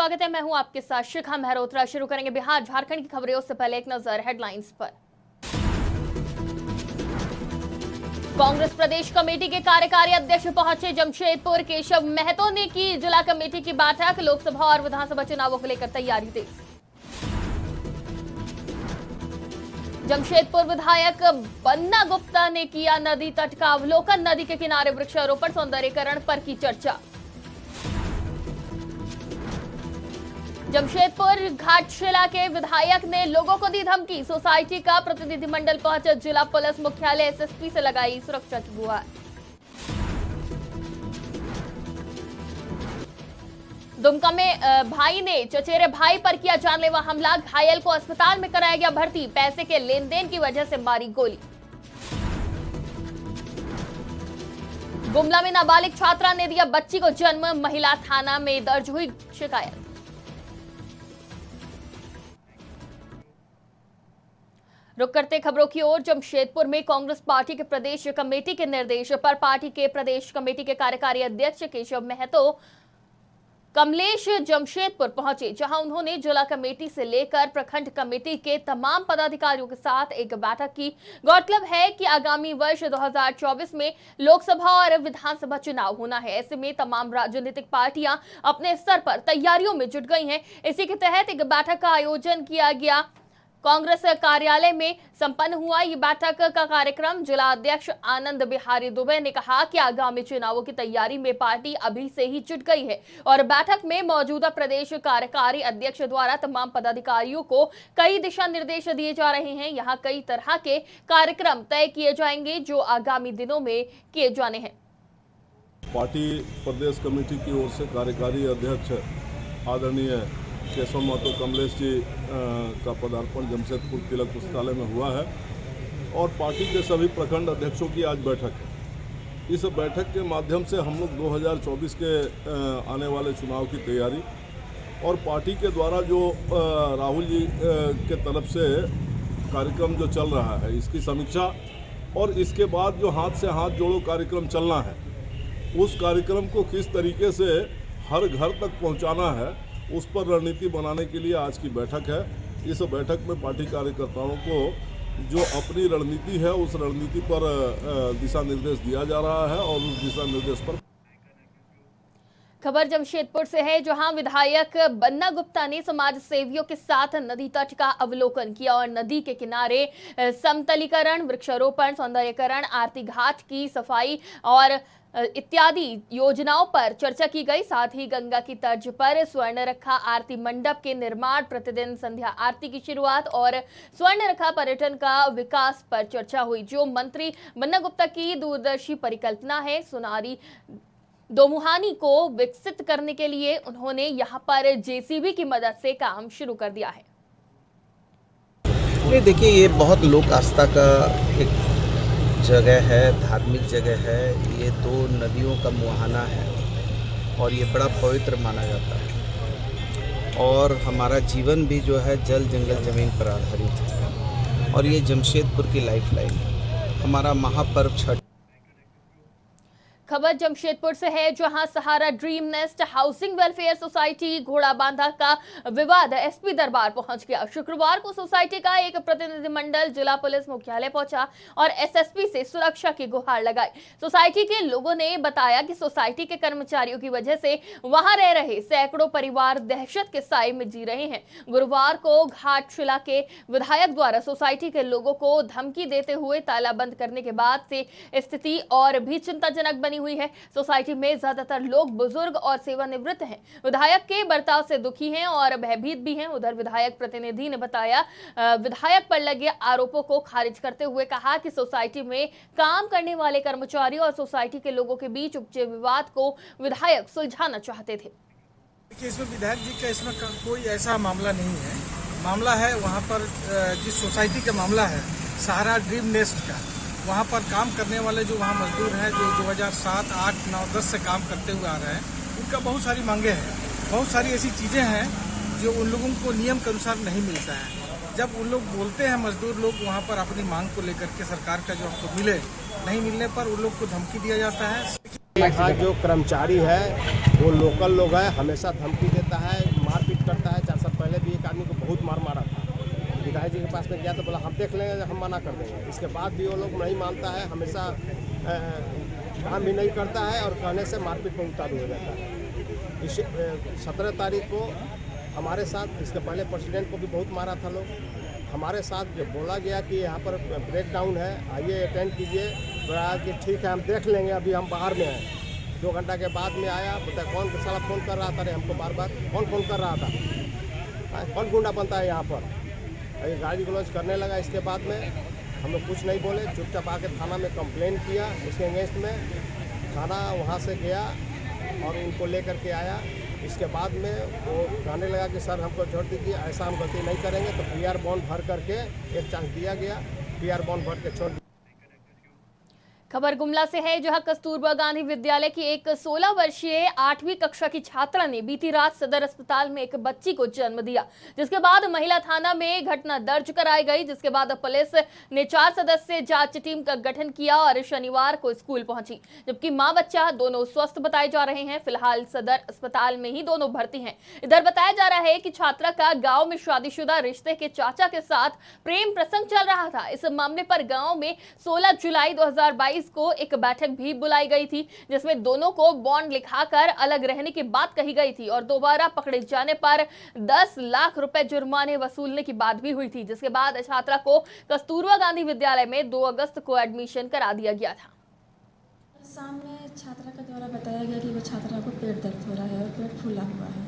स्वागत है। मैं हूं आपके साथ शिखा मेहरोत्रा। शुरू करेंगे बिहार झारखंड की खबरें, उससे पहले एक नजर हेडलाइंस पर। कांग्रेस प्रदेश कमेटी के कार्यकारी अध्यक्ष पहुंचे जमशेदपुर। केशव महतो ने की जिला कमेटी की बैठक। लोकसभा और विधानसभा चुनावों को लेकर तैयारी तेज। जमशेदपुर विधायक बन्ना गुप्ता ने किया नदी तट का अवलोकन। नदी के किनारे वृक्षारोपण सौंदर्यीकरण पर की चर्चा। जमशेदपुर घाटशिला के विधायक ने लोगों को दी धमकी। सोसाइटी का प्रतिनिधिमंडल पहुंचा जिला पुलिस मुख्यालय। एसएसपी से लगाई सुरक्षा की गुहार। दुमका में भाई ने चचेरे भाई पर किया जानलेवा हमला। घायल को अस्पताल में कराया गया भर्ती। पैसे के लेन देन की वजह से मारी गोली। गुमला में नाबालिग छात्रा ने दिया बच्ची को जन्म। महिला थाना में दर्ज हुई शिकायत। रुक करते खबरों की ओर। जमशेदपुर में कांग्रेस पार्टी के प्रदेश कमेटी के निर्देश पर पार्टी के प्रदेश कमेटी के कार्यकारी अध्यक्ष केशव महतो कमलेश जमशेदपुर पहुंचे, जहां उन्होंने जिला कमेटी से लेकर प्रखंड कमेटी के तमाम पदाधिकारियों के साथ एक बैठक की। गौरतलब है कि आगामी वर्ष 2024 में लोकसभा और विधानसभा चुनाव होना है। ऐसे में तमाम राजनीतिक पार्टियां अपने स्तर पर तैयारियों में जुट गई हैं। इसी के तहत एक बैठक का आयोजन किया गया। कांग्रेस कार्यालय में संपन्न हुआ ये बैठक का कार्यक्रम। जिला अध्यक्ष आनंद बिहारी दुबे ने कहा कि आगामी चुनावों की तैयारी में पार्टी अभी से ही जुट गई है और बैठक में मौजूदा प्रदेश कार्यकारी अध्यक्ष द्वारा तमाम पदाधिकारियों को कई दिशा निर्देश दिए जा रहे हैं। यहाँ कई तरह के कार्यक्रम तय किए जाएंगे जो आगामी दिनों में किए जाने हैं। पार्टी प्रदेश कमेटी की ओर से कार्यकारी अध्यक्ष आदरणीय केशव महतो कमलेश जी का पदार्पण जमशेदपुर तिलक पुस्तकालय में हुआ है और पार्टी के सभी प्रखंड अध्यक्षों की आज बैठक है। इस बैठक के माध्यम से हम लोग 2024 के आने वाले चुनाव की तैयारी और पार्टी के द्वारा जो राहुल जी के तरफ से कार्यक्रम जो चल रहा है इसकी समीक्षा और इसके बाद जो हाथ से हाथ जोड़ो कार्यक्रम चलना है उस कार्यक्रम को किस तरीके से हर घर तक पहुँचाना है उस पर रणनीति बनाने के लिए आज की बैठक है। इस बैठक में पार्टी कार्यकर्ताओं को जो अपनी रणनीति है उस रणनीति पर दिशा निर्देश दिया जा रहा है और उस दिशा निर्देश पर। खबर जमशेदपुर से है, जहां विधायक बन्ना गुप्ता ने समाज सेवियों के साथ नदी तट का अवलोकन किया और नदी के किनारे समतलीकरण, वृक्षारोपण, सौंदर्यीकरण, आरती घाट की सफाई और इत्यादि योजनाओं पर चर्चा की गई। साथ ही गंगा की तर्ज पर स्वर्णरेखा आरती मंडप के निर्माण, प्रतिदिन संध्या आरती की शुरुआत और स्वर्णरेखा पर्यटन का विकास पर चर्चा हुई, जो मंत्री बन्ना गुप्ता की दूरदर्शी परिकल्पना है। सुनारी दोमुहानी को विकसित करने के लिए उन्होंने यहां पर जेसीबी की मदद से काम शुरू कर दिया है। ये देखिए, ये बहुत लोक आस्था का एक जगह है, धार्मिक जगह है। ये दो नदियों का मुहाना है और ये बड़ा पवित्र माना जाता है और हमारा जीवन भी जो है जल, जंगल, ज़मीन पर आधारित है और ये जमशेदपुर की लाइफलाइन है। हमारा महापर्व छठ। खबर जमशेदपुर से है, जहां Sahara dream nest housing welfare society Ghorabandha का विवाद एसपी दरबार पहुंच गया। शुक्रवार को सोसाइटी का एक प्रतिनिधिमंडल जिला पुलिस मुख्यालय पहुंचा और एसएसपी से सुरक्षा की गुहार लगाई। सोसाइटी के लोगों ने बताया कि सोसाइटी के कर्मचारियों की वजह से वहां रह रहे सैकड़ों परिवार दहशत के साए में जी रहे हैं। गुरुवार को घाटशिला के विधायक द्वारा सोसाइटी के लोगों को धमकी देते हुए तालाबंद करने के बाद से स्थिति और भी चिंताजनक बनी हुई है। सोसाइटी में ज्यादातर लोग बुजुर्ग और सेवानिवृत्त हैं। विधायक के बर्ताव से दुखी हैं और भयभीत भी हैं। उधर विधायक प्रतिनिधि ने बताया, विधायक पर लगे आरोपों को खारिज करते हुए कहा कि सोसाइटी में काम करने वाले कर्मचारी और सोसाइटी के लोगों के बीच उपजे विवाद को विधायक सुलझाना चाहते थे। इसमें विधायक जी का इसमें कोई ऐसा मामला नहीं है। मामला है वहाँ पर जिस सोसाइटी का मामला है सहारा ड्रीम नेस्ट का, वहाँ पर काम करने वाले जो वहाँ मजदूर हैं जो 2007, 8, 9, 10 से काम करते हुए आ रहे हैं, उनका बहुत सारी मांगे हैं। बहुत सारी ऐसी चीज़ें हैं जो उन लोगों को नियम के अनुसार नहीं मिलता है। जब उन लोग बोलते हैं मजदूर लोग वहाँ पर अपनी मांग को लेकर के सरकार का जो हमको मिले, नहीं मिलने पर उन लोग को धमकी दिया जाता है। यहाँ जो कर्मचारी है वो लोकल लोग हैं, हमेशा धमकी देता है, मार आदमी को बहुत मार मारा था। विधायक जी के पास में गया तो बोला हम देख लेंगे, हम मना कर देंगे। इसके बाद भी वो लोग नहीं मानता है, हमेशा काम भी नहीं करता है और कहने से मारपीट में उतारू हो जाता है। इस 17 तारीख को हमारे साथ, इसके पहले प्रेसिडेंट को भी बहुत मारा था लोग। हमारे साथ जो बोला गया कि यहाँ पर ब्रेक डाउन है, आइए अटेंड कीजिए, तो आज कि ठीक है हम देख लेंगे, अभी हम बाहर में हैं। 2 घंटा के बाद में आया, पता कौन साला फ़ोन कर रहा था रे हमको, बार बार कौन फ़ोन कर रहा था, कौन गुंडा बनता है यहाँ पर। ये गाड़ी गलौज करने लगा। इसके बाद में हम लोग कुछ नहीं बोले, चुपचाप आके थाना में कंप्लेन किया उसके अगेंस्ट में। थाना वहाँ से गया और उनको लेकर के आया। इसके बाद में वो कहने लगा कि सर हमको छोड़ दीजिए, ऐसा हम गलती नहीं करेंगे। तो PR बॉन्ड भर करके एक चांस दिया गया, PR बॉन्ड भर के छोड़। खबर गुमला से है, जहां कस्तूरबा गांधी विद्यालय की एक 16 वर्षीय 8वीं कक्षा की छात्रा ने बीती रात सदर अस्पताल में एक बच्ची को जन्म दिया, जिसके बाद महिला थाना में घटना दर्ज कराई गई। जिसके बाद पुलिस ने 4 सदस्यीय जांच टीम का गठन किया और शनिवार को स्कूल पहुंची, जबकि मां बच्चा दोनों स्वस्थ बताए जा रहे हैं। फिलहाल सदर अस्पताल में ही दोनों भर्ती हैं। इधर बताया जा रहा है कि छात्रा का गाँव में शादीशुदा रिश्ते के चाचा के साथ प्रेम प्रसंग चल रहा था। इस मामले पर गाँव में 16 जुलाई 2022 को एक बैठक भी बुलाई गई थी, जिसमें दोनों को बॉन्ड लिखाकर अलग रहने की बात कही गई थी और दोबारा पकड़े जाने पर 10 लाख रुपए जुर्माने वसूलने की बात भी हुई थी। जिसके बाद छात्रा को कस्तूरबा गांधी विद्यालय में 2 अगस्त को एडमिशन करा दिया गया था। शाम में छात्रा के द्वारा बताया गया कि वो छात्रा को पेट दर्द हो रहा है और पेट फूला हुआ है।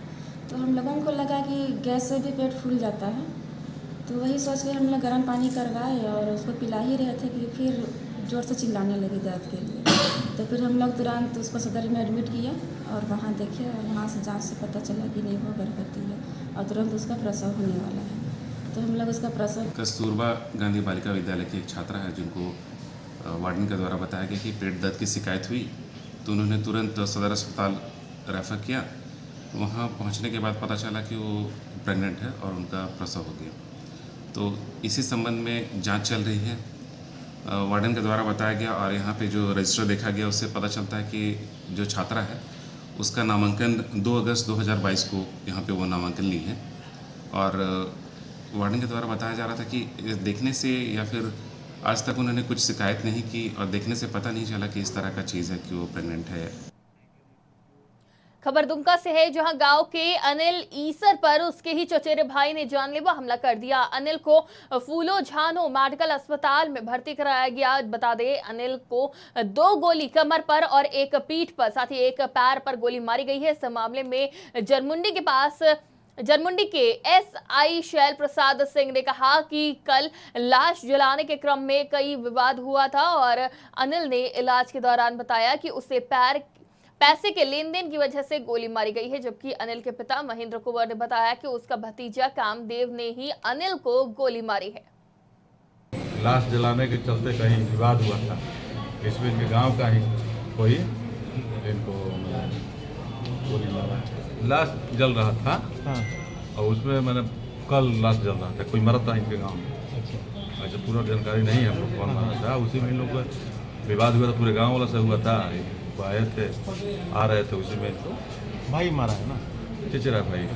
तो हम लोगों को लगा कि गैस से भी पेट फूल जाता है, तो वही सोच के हम लोग गर्म पानी करवाए और उसको पिला ही रहे थे कि फिर जोर से चिल्लाने लगी दर्द के लिए। तो फिर हम लोग तुरंत उसको सदर में एडमिट किया और वहाँ देखे और वहाँ से जांच से पता चला कि नहीं वो गर्भवती है और तुरंत उसका प्रसव होने वाला है। तो हम लोग उसका प्रसव। कस्तूरबा गांधी बालिका विद्यालय की एक छात्रा है जिनको वार्डन के द्वारा बताया गया कि पेट दर्द की शिकायत हुई, तो उन्होंने तुरंत सदर अस्पताल रेफ़र किया। वहाँ पहुँचने के बाद पता चला कि वो प्रेग्नेंट है और उनका प्रसव हो गया। तो इसी संबंध में जांच चल रही है, वार्डन के द्वारा बताया गया। और यहाँ पे जो रजिस्टर देखा गया उससे पता चलता है कि जो छात्रा है उसका नामांकन 2 अगस्त 2022 को यहाँ पे वो नामांकन ली है। और वार्डन के द्वारा बताया जा रहा था कि देखने से या फिर आज तक उन्होंने कुछ शिकायत नहीं की और देखने से पता नहीं चला कि इस तरह का चीज़ है कि वो प्रेग्नेंट है। खबर दुमका से है, जहां गांव के अनिल ईसर पर उसके ही चचेरे भाई ने जानलेवा हमला कर दिया। अनिल को फूलो झानो मेडिकल अस्पताल में भर्ती कराया गया। बता दें, अनिल को 2 गोली कमर पर और 1 पीठ पर, साथ ही 1 पैर पर गोली मारी गई है। इस मामले में जरमुंडी के SI शैल प्रसाद सिंह ने कहा कि कल लाश जलाने के क्रम में कई विवाद हुआ था और अनिल ने इलाज के दौरान बताया कि उसे पैसे के लेन देन की वजह से गोली मारी गई है। जबकि अनिल के पिता महेंद्र कुंवर ने बताया कि उसका भतीजा कामदेव ने ही अनिल को गोली मारी है। लाश जलाने के चलते कहीं विवाद हुआ था, इसमें इनके गांव का ही कोई इनको गोली मारा। लाश जल रहा था। हाँ। और उसमें मैंने कल लाश जल रहा था, कोई मरा था इनके गांव में। ऐसे पूरा जानकारी नहीं है हमको कौन मारा था। उसी में इन लोग का विवाद हुआ था, पूरे गाँव वाला से हुआ था। आए थे, आ रहे थे, उसी में तो भाई मारा है ना, चिचरा भाई।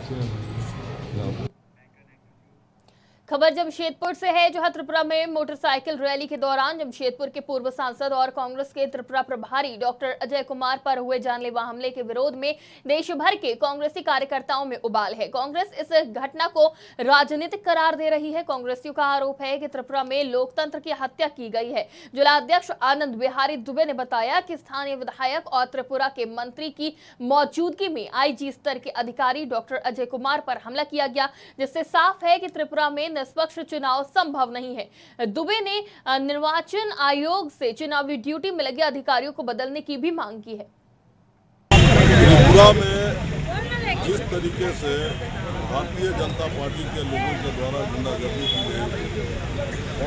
खबर जमशेदपुर से है, जहां त्रिपुरा में मोटरसाइकिल रैली के दौरान जमशेदपुर के पूर्व सांसद और कांग्रेस के त्रिपुरा प्रभारी डॉक्टर अजय कुमार पर हुए जानलेवा हमले के विरोध में देश भर के कांग्रेसी कार्यकर्ताओं में उबाल है। कांग्रेस इस घटना को राजनीतिक करार दे रही है। कांग्रेसियों का आरोप है कि त्रिपुरा में लोकतंत्र की हत्या की गई है। जिलाध्यक्ष आनंद बिहारी दुबे ने बताया कि स्थानीय विधायक और त्रिपुरा के मंत्री की मौजूदगी में IG स्तर के अधिकारी डॉक्टर अजय कुमार पर हमला किया गया, जिससे साफ है कि त्रिपुरा में निष्पक्ष चुनाव संभव नहीं है। दुबे ने निर्वाचन आयोग से चुनावी ड्यूटी में लगे अधिकारियों को बदलने की भी मांग की है। त्रिपुरा में जिस तरीके से भारतीय जनता पार्टी के लोगों के द्वारा गुंडागर्दी की गई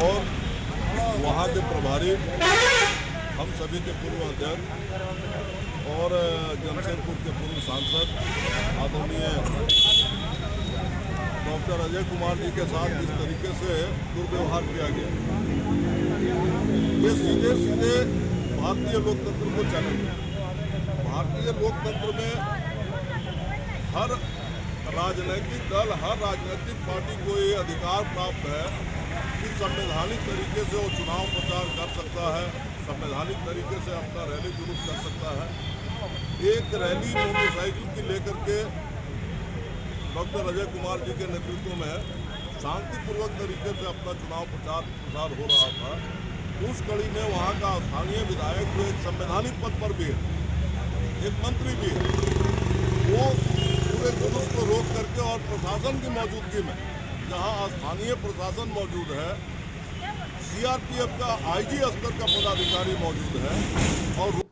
और वहाँ के प्रभारी हम सभी के पूर्व अध्यक्ष और जमशेदपुर के पूर्व सांसद आदरणीय डॉक्टर अजय कुमार जी के साथ जिस तरीके से दुर्व्यवहार किया गया, ये सीधे सीधे भारतीय लोकतंत्र को चैलेंज है। भारतीय लोकतंत्र में हर राजनीतिक दल, हर राजनीतिक पार्टी को ये अधिकार प्राप्त है कि संवैधानिक तरीके से वो चुनाव प्रचार कर सकता है, संवैधानिक तरीके से अपना रैली जुलूस कर सकता है। एक रैली मोटरसाइकिल की लेकर के डॉक्टर अजय कुमार जी के नेतृत्व में शांतिपूर्वक तरीके से अपना चुनाव प्रचार हो रहा था। उस कड़ी में वहाँ का स्थानीय विधायक जो एक संवैधानिक पद पर भी है, एक मंत्री भी है, वो पूरे जुलूस को रोक करके और प्रशासन की मौजूदगी में, जहाँ स्थानीय प्रशासन मौजूद है, सीआरपीएफ का आईजी स्तर का पदाधिकारी मौजूद है और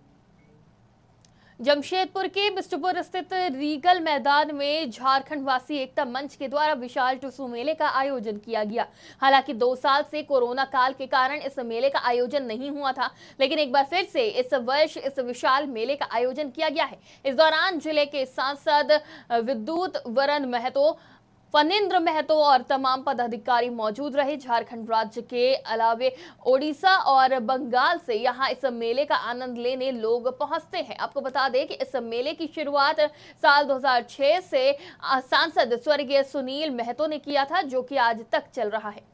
जमशेदपुर के बिष्टुपुर स्थित रीगल मैदान में झारखंड वासी एकता मंच के द्वारा विशाल टुसू मेले का आयोजन किया गया। हालांकि 2 साल से कोरोना काल के कारण इस मेले का आयोजन नहीं हुआ था, लेकिन एक बार फिर से इस वर्ष इस विशाल मेले का आयोजन किया गया है। इस दौरान जिले के सांसद विद्युत वरण महतो, फनिंद्र महतो और तमाम पदाधिकारी मौजूद रहे। झारखंड राज्य के अलावे ओडिशा और बंगाल से यहां इस मेले का आनंद लेने लोग पहुंचते हैं। आपको बता दें कि इस मेले की शुरुआत साल 2006 से सांसद स्वर्गीय सुनील महतो ने किया था, जो कि आज तक चल रहा है।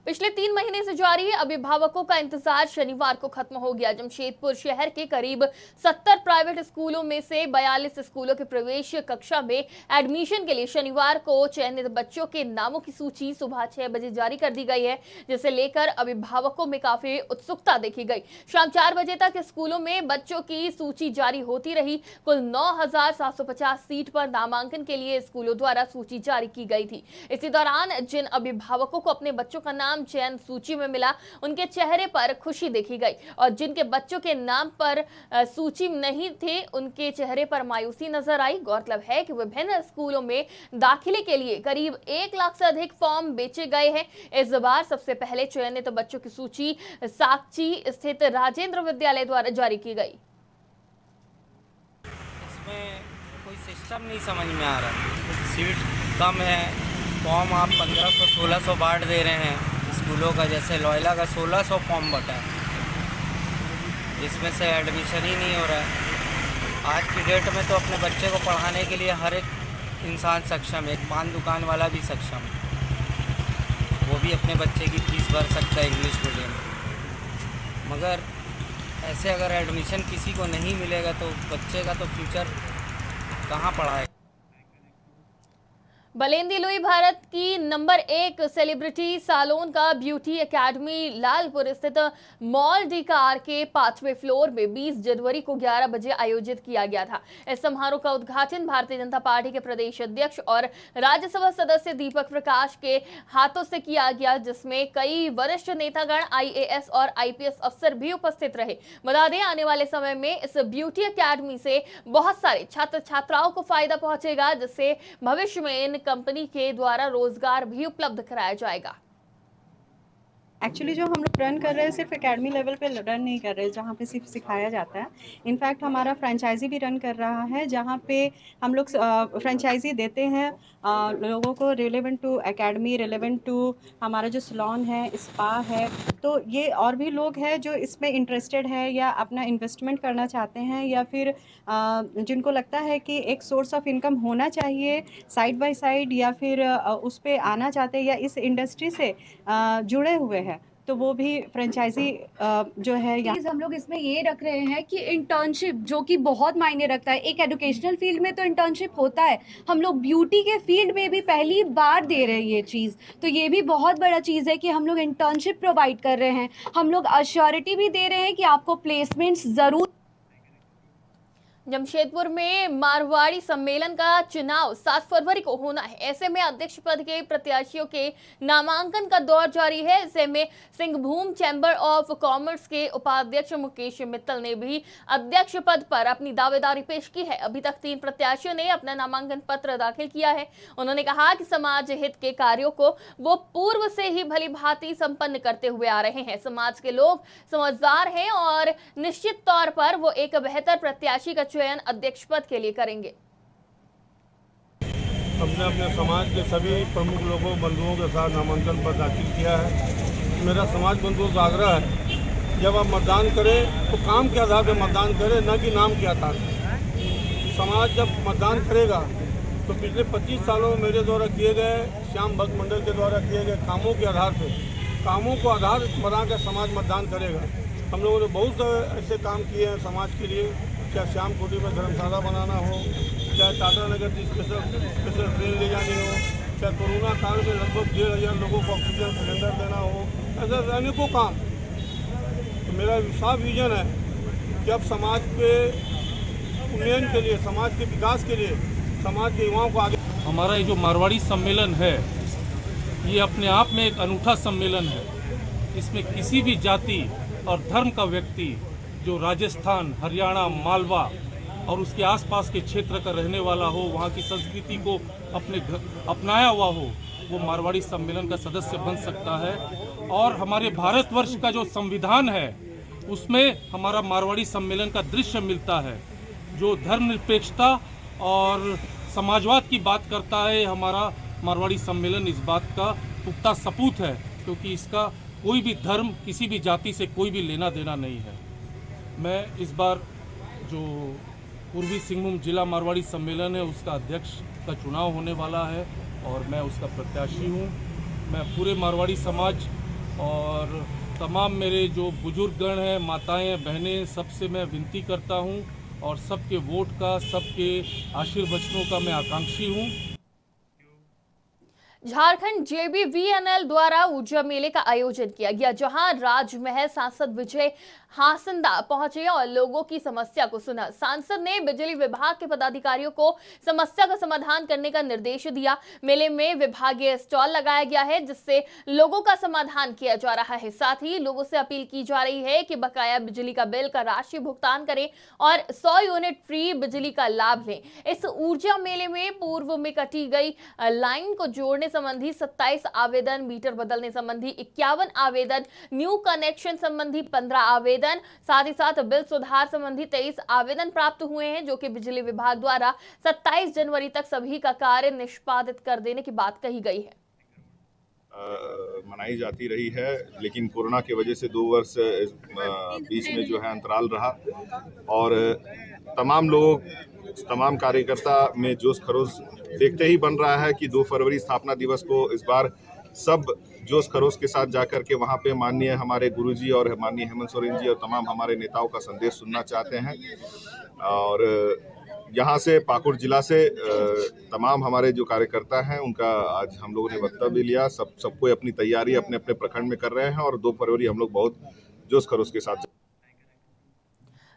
पिछले 3 महीने से जारी अभिभावकों का इंतजार शनिवार को खत्म हो गया। जमशेदपुर शहर के करीब 70 प्राइवेट स्कूलों में से 42 स्कूलों के प्रवेश कक्षा में एडमिशन के लिए शनिवार को चयनित बच्चों के नामों की सूची सुबह 6 बजे जारी कर दी गई है, जिसे लेकर अभिभावकों में काफी उत्सुकता देखी गई। शाम 4 बजे तक स्कूलों में बच्चों की सूची जारी होती रही। कुल 9,750 सीट पर नामांकन के लिए स्कूलों द्वारा सूची जारी की गई थी। इसी दौरान जिन अभिभावकों को अपने बच्चों का नाम चयन सूची में मिला, उनके चेहरे पर खुशी देखी गई और जिनके बच्चों के नाम पर सूची नहीं थे, उनके चेहरे पर मायूसी नजर आई। गौरतलब है कि विभिन्न स्कूलों में दाखिले के लिए करीब 1 लाख से अधिक फॉर्म बेचे गए हैं। इस बार सबसे पहले चयनित बच्चों की सूची साकची स्थित राजेंद्र विद्यालय द्वारा जारी की गई। इसमें कोई सिस्टम नहीं समझ में आ रहा। सीट कम है, फॉर्म आप 1500-1600 बांट दे रहे हैं स्कूलों का। जैसे लॉयला का 1600 फॉर्म बटा है, जिसमें से एडमिशन ही नहीं हो रहा है। आज की डेट में तो अपने बच्चे को पढ़ाने के लिए हर एक इंसान सक्षम है। एक पान दुकान वाला भी सक्षम है, वो भी अपने बच्चे की फीस भर सकता है इंग्लिश मीडियम में। मगर ऐसे अगर एडमिशन किसी को नहीं मिलेगा तो बच्चे का तो फ्यूचर कहाँ पढ़ाएगा। बलेंदी लुई भारत की नंबर 1 सेलिब्रिटी सालोन का ब्यूटी एकेडमी लालपुर स्थित मॉल डी कार के 5वें फ्लोर में 20 जनवरी को 11 बजे आयोजित किया गया था। इस समारोह का उद्घाटन भारतीय जनता पार्टी के प्रदेश अध्यक्ष और राज्यसभा सदस्य दीपक प्रकाश के हाथों से किया गया, जिसमें कई वरिष्ठ नेतागण, IAS और IPS अफसर भी उपस्थित रहे। बता दें, आने वाले समय में इस ब्यूटी एकेडमी से बहुत सारे छात्र छात्राओं को फायदा पहुंचेगा, जिससे भविष्य में इन कंपनी के द्वारा रोजगार भी उपलब्ध कराया जाएगा। एक्चुअली जो हम लोग रन कर रहे हैं सिर्फ एकेडमी लेवल पे रन नहीं कर रहे हैं, जहाँ पे सिर्फ सिखाया जाता है। इनफैक्ट हमारा फ्रेंचाइजी भी रन कर रहा है, जहाँ पे हम लोग फ्रेंचाइजी देते हैं लोगों को, relevant to academy, relevant to हमारा जो सैलून है, स्पा है। तो ये और भी लोग हैं जो इसमें इंटरेस्टेड है या अपना इन्वेस्टमेंट करना चाहते हैं, या फिर जिनको लगता है कि एक सोर्स ऑफ इनकम होना चाहिए साइड बाय साइड, या फिर उस पर आना चाहते हैं या इस इंडस्ट्री से जुड़े हुए हैं, तो वो भी फ्रेंचाइजी जो है यहाँ हम लोग इसमें ये रख रहे हैं कि इंटर्नशिप, जो कि बहुत मायने रखता है। एक एजुकेशनल फील्ड में तो इंटर्नशिप होता है, हम लोग ब्यूटी के फील्ड में भी पहली बार दे रहे हैं ये चीज़, तो ये भी बहुत बड़ा चीज़ है कि हम लोग इंटर्नशिप प्रोवाइड कर रहे हैं। हम लोग अश्योरिटी भी दे रहे हैं कि आपको प्लेसमेंट्स ज़रूर। जमशेदपुर में मारवाड़ी सम्मेलन का चुनाव 7 फरवरी को होना है। ऐसे में अध्यक्ष पद के प्रत्याशियों के नामांकन का दौर जारी है। ऐसे में सिंहभूम चैम्बर ऑफ कॉमर्स के उपाध्यक्ष मुकेश मित्तल ने भी अध्यक्ष पद पर अपनी दावेदारी पेश की है। अभी तक 3 प्रत्याशियों ने अपना नामांकन पत्र दाखिल किया है। उन्होंने कहा कि समाज हित के कार्यों को वो पूर्व से ही भली भांति संपन्न करते हुए आ रहे हैं। समाज के लोग समझदार हैं और निश्चित तौर पर वो एक बेहतर प्रत्याशी का चयन अध्यक्ष पद के लिए करेंगे। हमने अपने समाज के सभी प्रमुख लोगों, बंधुओं के साथ नामांकन पत्र दाखिल किया है। मेरा समाज बंधुओं से आग्रह है जब आप मतदान करें तो काम के आधार पर मतदान करें, न कि नाम के आधार पर। समाज जब मतदान करेगा तो पिछले 25 सालों में मेरे द्वारा किए गए, श्याम भक्त मंडल के द्वारा किए गए कामों के आधार पर, कामों को आधार बनाकर समाज मतदान करेगा। हम लोगों ने बहुत ऐसे काम किए हैं समाज के लिए, चाहे श्याम कुटी में धर्मशाला बनाना हो, चाहे टाटा नगर की स्पेशल ट्रेन ले जानी हो, चाहे कोरोना काल में लगभग 1,500 लोगों को ऑक्सीजन सिलेंडर देना हो, ऐसे अनेकों काम। तो मेरा साफ विजन है कि अब समाज के उन्नयन के लिए, समाज के विकास के लिए, समाज के युवाओं को आगे। हमारा ये जो मारवाड़ी सम्मेलन है, ये अपने आप में एक अनूठा सम्मेलन है। इसमें किसी भी जाति और धर्म का व्यक्ति जो राजस्थान, हरियाणा, मालवा और उसके आसपास के क्षेत्र का रहने वाला हो, वहाँ की संस्कृति को अपनाया हुआ हो, वो मारवाड़ी सम्मेलन का सदस्य बन सकता है। और हमारे भारतवर्ष का जो संविधान है, उसमें हमारा मारवाड़ी सम्मेलन का दृश्य मिलता है, जो धर्मनिरपेक्षता और समाजवाद की बात करता है। हमारा मारवाड़ी सम्मेलन इस बात का पुख्ता सबूत है, क्योंकि इसका कोई भी धर्म, किसी भी जाति से कोई भी लेना देना नहीं है। मैं इस बार जो पूर्वी सिंहभूम जिला मारवाड़ी सम्मेलन है, उसका अध्यक्ष का चुनाव होने वाला है और मैं उसका प्रत्याशी हूँ। मैं पूरे मारवाड़ी समाज और तमाम मेरे जो बुजुर्गगण हैं, माताएं, बहनें, सबसे मैं विनती करता हूँ और सबके वोट का, सबके आशीर्वचनों का मैं आकांक्षी हूँ। झारखंड JBVNL द्वारा ऊर्जा मेले का आयोजन किया गया, जहां राजमहल सांसद विजय हासंदा पहुंचे और लोगों की समस्या को सुना। सांसद ने बिजली विभाग के पदाधिकारियों को समस्या का समाधान करने का निर्देश दिया। मेले में विभागीय स्टॉल लगाया गया है, जिससे लोगों का समाधान किया जा रहा है। साथ ही लोगों से अपील की जा रही है कि बकाया बिजली का बिल का राशि भुगतान करें और 100 यूनिट फ्री बिजली का लाभ लें। इस ऊर्जा मेले में पूर्व में कटी गई लाइन को जोड़ने संबंधी 27 आवेदन, मीटर बदलने संबंधी 51 आवेदन, न्यू कनेक्शन संबंधी 15 आवेदन, साथ ही साथ बिल सुधार संबंधी 23 आवेदन प्राप्त हुए हैं, जो कि बिजली विभाग द्वारा 27 जनवरी तक सभी का कार्य निष्पादित कर देने की बात कही गई है। मनाई जाती रही है, लेकिन कोरोना की वजह से 2 वर्ष बीच में जो है अंतराल रहा और तमाम लोग, तमाम कार्यकर्ता में जोश खरोश देखते ही बन रहा है कि 2 फरवरी स्थापना दिवस को इस बार सब जोश खरोश के साथ जाकर के वहाँ पे माननीय हमारे गुरुजी और माननीय हेमंत सोरेन जी और तमाम हमारे नेताओं का संदेश सुनना चाहते हैं। और यहाँ से पाकुड़ जिला से तमाम हमारे जो कार्यकर्ता हैं, उनका आज हम लोगों ने वक्तव्य लिया। सबको अपनी तैयारी अपने अपने प्रखंड में कर रहे हैं और 2 फरवरी हम लोग बहुत जोश खरोश के साथ।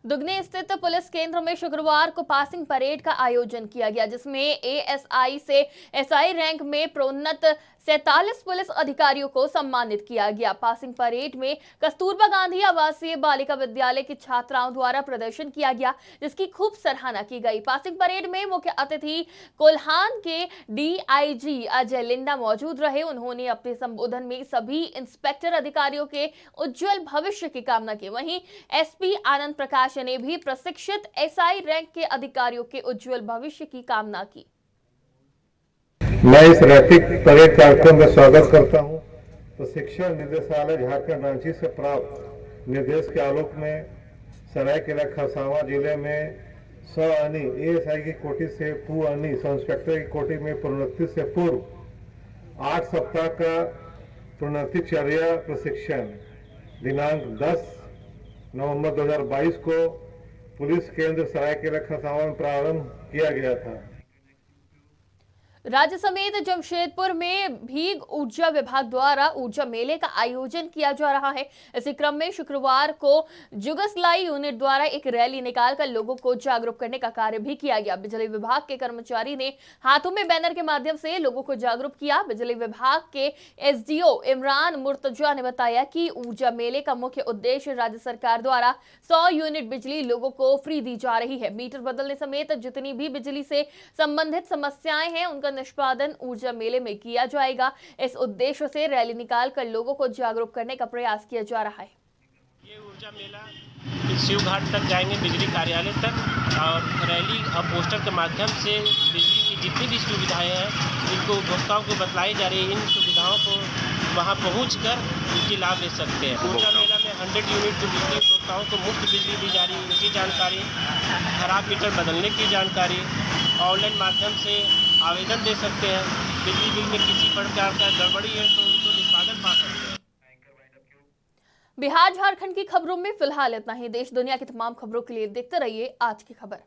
दुगने स्थित पुलिस केंद्र में शुक्रवार को पासिंग परेड का आयोजन किया गया, जिसमें ASI से SI रैंक में प्रोन्नत 47 पुलिस अधिकारियों को सम्मानित किया गया। पासिंग परेड में कस्तूरबा गांधी आवासीय बालिका विद्यालय की छात्राओं द्वारा प्रदर्शन किया गया, जिसकी खूब सराहना की गई। पासिंग परेड में मुख्य अतिथि कोल्हान के DIG अजय लिंडा मौजूद रहे। उन्होंने अपने संबोधन में सभी इंस्पेक्टर अधिकारियों के उज्जवल भविष्य की कामना की। वहीं SP आनंद प्रकाश ने भी प्रशिक्षित SI रैंक के अधिकारियों के उज्जवल भविष्य की कामना की। मैं इस रैपिड परेड कार्यक्रम में स्वागत करता हूं। प्रशिक्षण निदेशालय झारखंड रांची से प्राप्त निर्देश के आलोक में सरायकेला खरसावां जिले में सअनी ASI की कोटि से पुअनी सब इंस्पेक्टर की कोटि में प्रोन्नति से पूर्व 8 सप्ताह का प्रोन्नतिचर्या प्रशिक्षण दिनांक 10 नवंबर 2022 को पुलिस केंद्र सरायकेला खरसावां में प्रारंभ किया गया था। राज्य समेत जमशेदपुर में भी ऊर्जा विभाग द्वारा ऊर्जा मेले का आयोजन किया जा रहा है। इसी क्रम में शुक्रवार को जुगसलाई यूनिट द्वारा एक रैली निकालकर लोगों को जागरूक करने का कार्य भी किया गया। बिजली विभाग के कर्मचारी ने हाथों में बैनर के माध्यम से लोगों को जागरूक किया। बिजली विभाग के SDO इमरान मुर्तजा ने बताया कि ऊर्जा मेले का मुख्य उद्देश्य राज्य सरकार द्वारा 100 यूनिट बिजली लोगों को फ्री दी जा रही है। मीटर बदलने समेत जितनी भी बिजली से संबंधित समस्याएं हैं, उनका निष्पादन ऊर्जा मेले में किया जाएगा। इस उद्देश्य से रैली निकालकर लोगों को जागरूक करने का प्रयास किया जा रहा है। ये ऊर्जा मेला शिव घाट तक जाएंगे, बिजली कार्यालय तक, और रैली और पोस्टर के माध्यम से बिजली की जितनी भी सुविधाएं हैं, इनको उपभोक्ताओं को बतलाई जा रही है। इन सुविधाओं को वहां पहुंचकर उनकी लाभ ले सकते हैं। ऊर्जा मेला में 100 यूनिट जो बिजली उपभोक्ताओं को मुफ्त बिजली दी जा रही है उनकी जानकारी, खराब मीटर बदलने की जानकारी, ऑनलाइन माध्यम से आवेदन दे सकते हैं। बिजली बिल में किसी प्रकार का गड़बड़ी है तो उनको निष्पादन पा सकते हैं। बिहार झारखंड की खबरों में फिलहाल इतना ही। देश दुनिया की तमाम खबरों के लिए देखते रहिए आज की खबर।